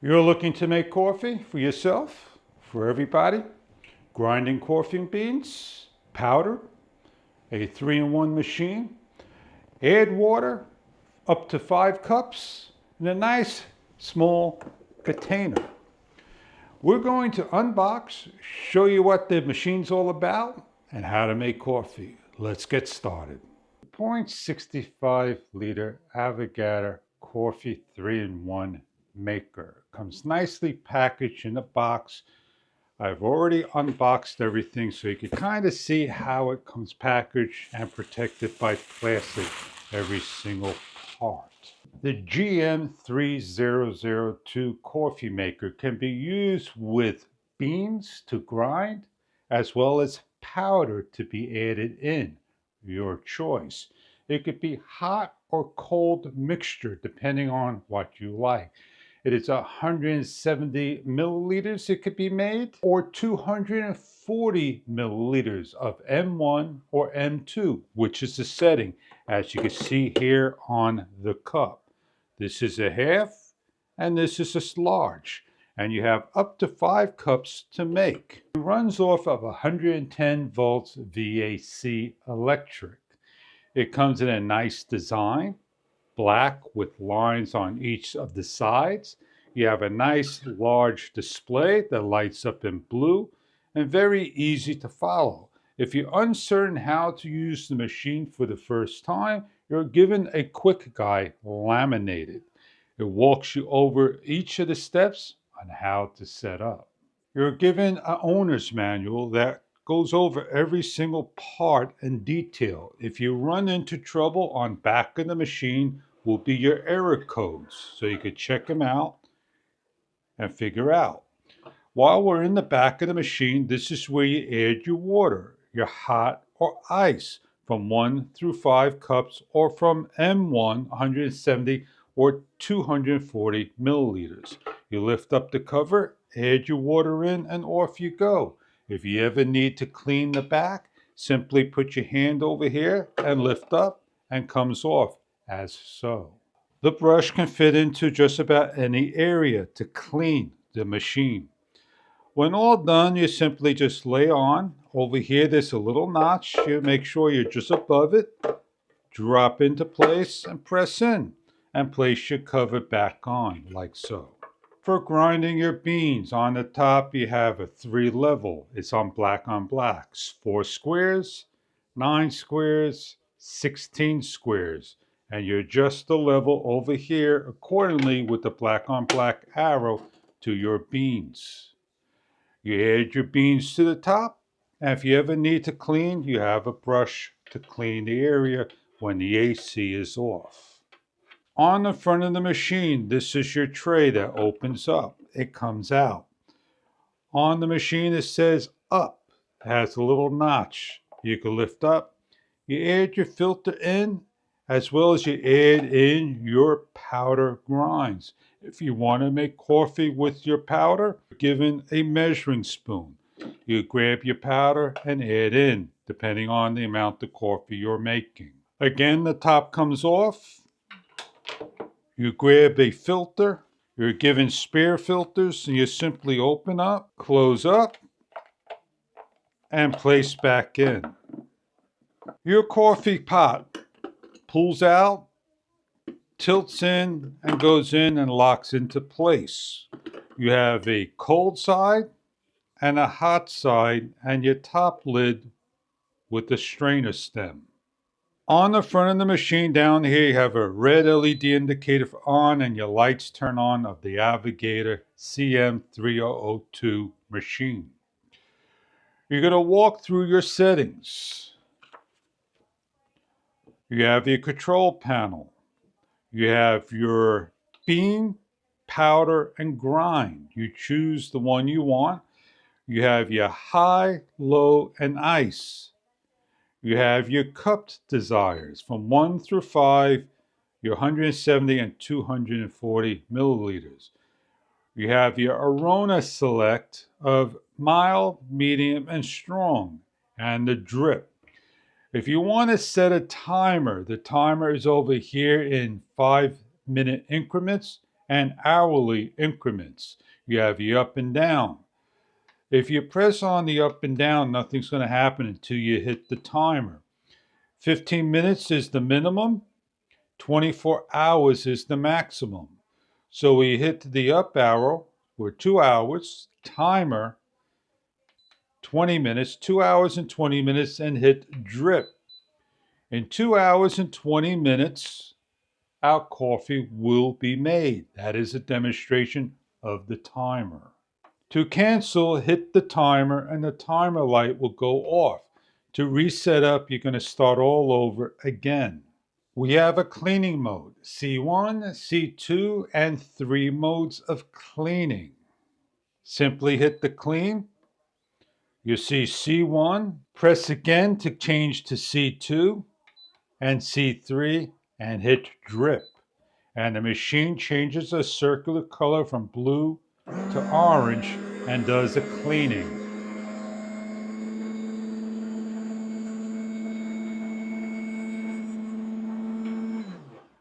You're looking to make coffee for yourself, for everybody, grinding coffee beans, powder, a 3-in-1 machine, add water up to 5 cups in a nice small container. We're going to unbox, show you what the machine's all about, and how to make coffee. Let's get started. 0.65 liter avigator coffee 3-in-1 maker. Comes nicely packaged in a box. I've already unboxed everything so you can kind of see how it comes packaged and protected by plastic, every single part. The GM3002 coffee maker can be used with beans to grind as well as powder to be added in. Your choice. It could be hot or cold mixture depending on what you like. It is 170 milliliters it could be made, or 240 milliliters of M1 or M2, which is the setting, as you can see here on the cup. This is a half, and this is a large, and you have up to 5 cups to make. It runs off of 110 volts VAC electric. It comes in a nice design, black with lines on each of the sides. You have a nice large display that lights up in blue and very easy to follow. If you're uncertain how to use the machine for the first time, you're given a quick guide laminated. It walks you over each of the steps on how to set up. You're given an owner's manual that goes over every single part and detail. If you run into trouble, on back of the machine will be your error codes, so you could check them out and figure out. While we're in the back of the machine, this is where you add your water, your hot or ice, from 1 through 5 cups, or from M1 170 or 240 milliliters. You lift up the cover, add your water in, and off you go. If you ever need to clean the back, simply put your hand over here and lift up, and comes off as so. The brush can fit into just about any area to clean the machine. When all done, you simply just lay on. Over here, there's a little notch. You make sure you're just above it. Drop into place and press in. And place your cover back on, like so. For grinding your beans, on the top you have a 3-level. It's on black, 4 squares, 9 squares, 16 squares. And you adjust the level over here accordingly with the black on black arrow to your beans. You add your beans to the top, and if you ever need to clean, you have a brush to clean the area when the AC is off. On the front of the machine, this is your tray that opens up. It comes out. On the machine, it says up. It has a little notch. You can lift up. You add your filter in, as well as you add in your powder grinds. If you want to make coffee with your powder, given a measuring spoon. You grab your powder and add in, depending on the amount of coffee you're making. Again, the top comes off. You grab a filter. You're given spare filters, and you simply open up, close up, and place back in. Your coffee pot pulls out, tilts in, and goes in and locks into place. You have a cold side and a hot side, and your top lid with the strainer stem. On the front of the machine down here, you have a red LED indicator for on, and your lights turn on of the Avigator CM3002 machine. You're going to walk through your settings. You have your control panel. You have your bean, powder, and grind. You choose the one you want. You have your high, low, and ice. You have your cupped desires from 1 through 5, your 170 and 240 milliliters. You have your aroma select of mild, medium, and strong, and the drip. If you want to set a timer, the timer is over here in 5-minute increments, and hourly increments. You have your up and down. If you press on the up and down, nothing's going to happen until you hit the timer. 15 minutes is the minimum. 24 hours is the maximum. So we hit the up arrow, we're 2 hours, timer, 20 minutes, 2 hours and 20 minutes, and hit drip. In 2 hours and 20 minutes, our coffee will be made. That is a demonstration of the timer. To cancel, hit the timer and the timer light will go off. To reset up, you're going to start all over again. We have a cleaning mode, C1, C2, and 3 modes of cleaning. Simply hit the clean. You see C1, press again to change to C2 and C3 and hit drip. And the machine changes a circular color from blue to orange and does a cleaning.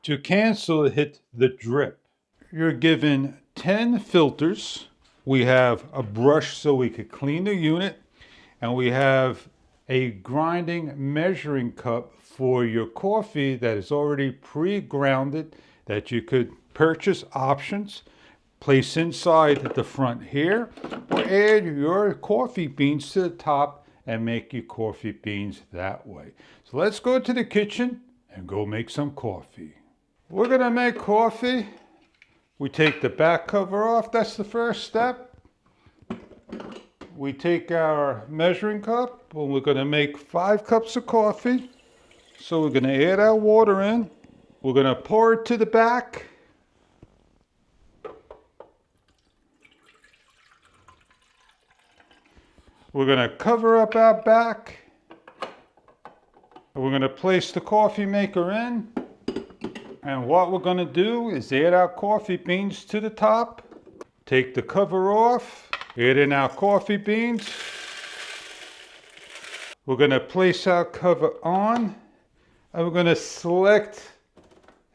To cancel, hit the drip. You're given 10 filters. We have a brush so we could clean the unit, and we have a grinding measuring cup for your coffee that is already pre-grounded that you could purchase options, place inside the front here, or add your coffee beans to the top and make your coffee beans that way. So let's go to the kitchen and go make some coffee. We're gonna make coffee. We take the back cover off, that's the first step. We take our measuring cup, and we're gonna make 5 cups of coffee. So we're gonna add our water in. We're gonna pour it to the back. We're gonna cover up our back. And we're gonna place the coffee maker in. And what we're going to do is add our coffee beans to the top, take the cover off, add in our coffee beans. We're going to place our cover on, and we're going to select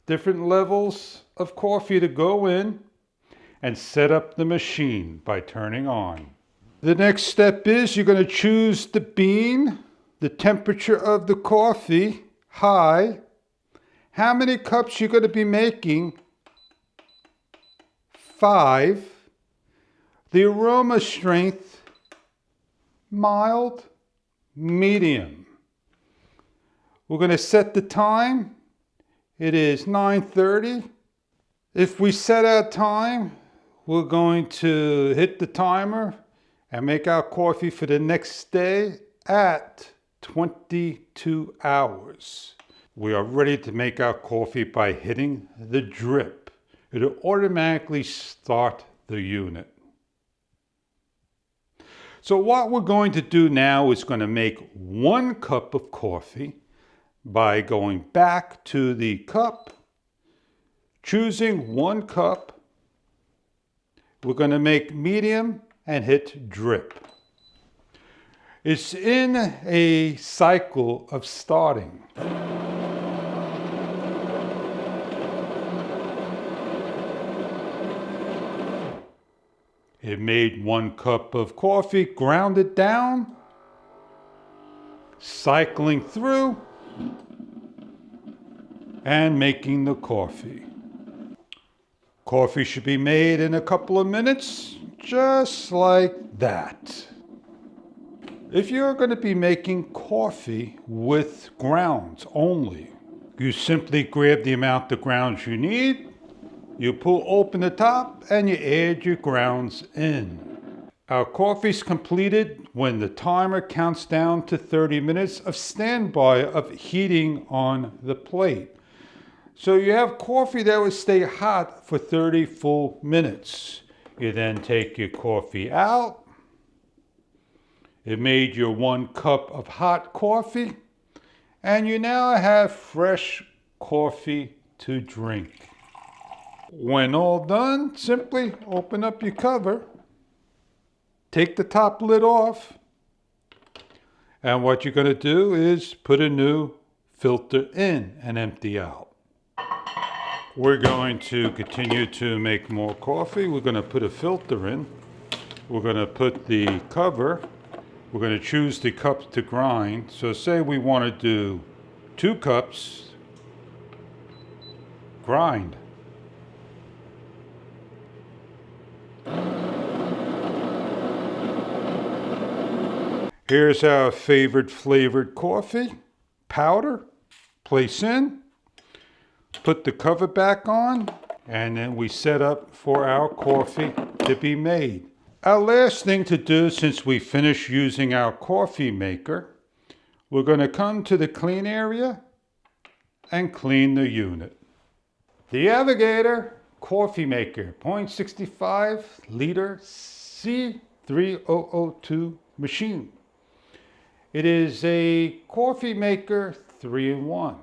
different levels of coffee to go in and set up the machine by turning on. The next step is you're going to choose the bean, the temperature of the coffee, high, how many cups you're going to be making, 5. The aroma strength, mild, medium. We're going to set the time. It is 9:30. If we set our time, we're going to hit the timer and make our coffee for the next day at 22 hours. We are ready to make our coffee by hitting the drip. It'll automatically start the unit. So what we're going to do now is going to make 1 cup of coffee by going back to the cup, choosing 1 cup. We're going to make medium and hit drip. It's in a cycle of starting. It made 1 cup of coffee, ground it down, cycling through, and making the coffee. Coffee should be made in a couple of minutes, just like that. If you're going to be making coffee with grounds only, you simply grab the amount of grounds you need. You pull open the top and you add your grounds in. Our coffee's completed when the timer counts down to 30 minutes of standby of heating on the plate. So you have coffee that will stay hot for 30 full minutes. You then take your coffee out. It made your 1 cup of hot coffee, and you now have fresh coffee to drink. When all done, simply open up your cover, take the top lid off, and what you're going to do is put a new filter in and empty out. We're going to continue to make more coffee. We're going to put a filter in. We're going to put the cover. We're going to choose the cups to grind. So say we want to do 2 cups, grind. Here's our favorite flavored coffee, powder. Place in, put the cover back on, and then we set up for our coffee to be made. Our last thing to do, since we finished using our coffee maker, we're going to come to the clean area and clean the unit. The Avigator coffee maker, 0.65 liter C3002 machine. It is a coffee maker 3-in-1.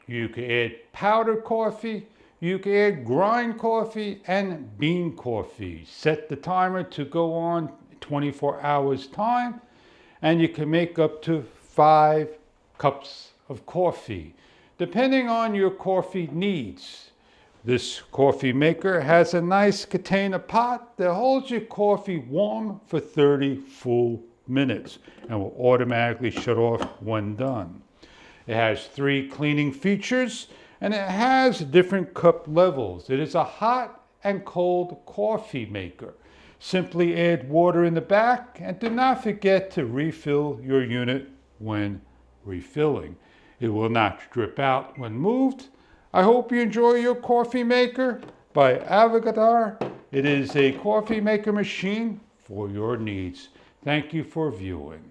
You can add powdered coffee, you can add grind coffee and bean coffee. Set the timer to go on 24 hours time, and you can make up to 5 cups of coffee, depending on your coffee needs. This coffee maker has a nice container pot that holds your coffee warm for 30 full minutes and will automatically shut off when done. It has 3 cleaning features and it has different cup levels. It is a hot and cold coffee maker. Simply add water in the back and do not forget to refill your unit when refilling. It will not drip out when moved. I hope you enjoy your coffee maker by Avigator. It is a coffee maker machine for your needs. Thank you for viewing.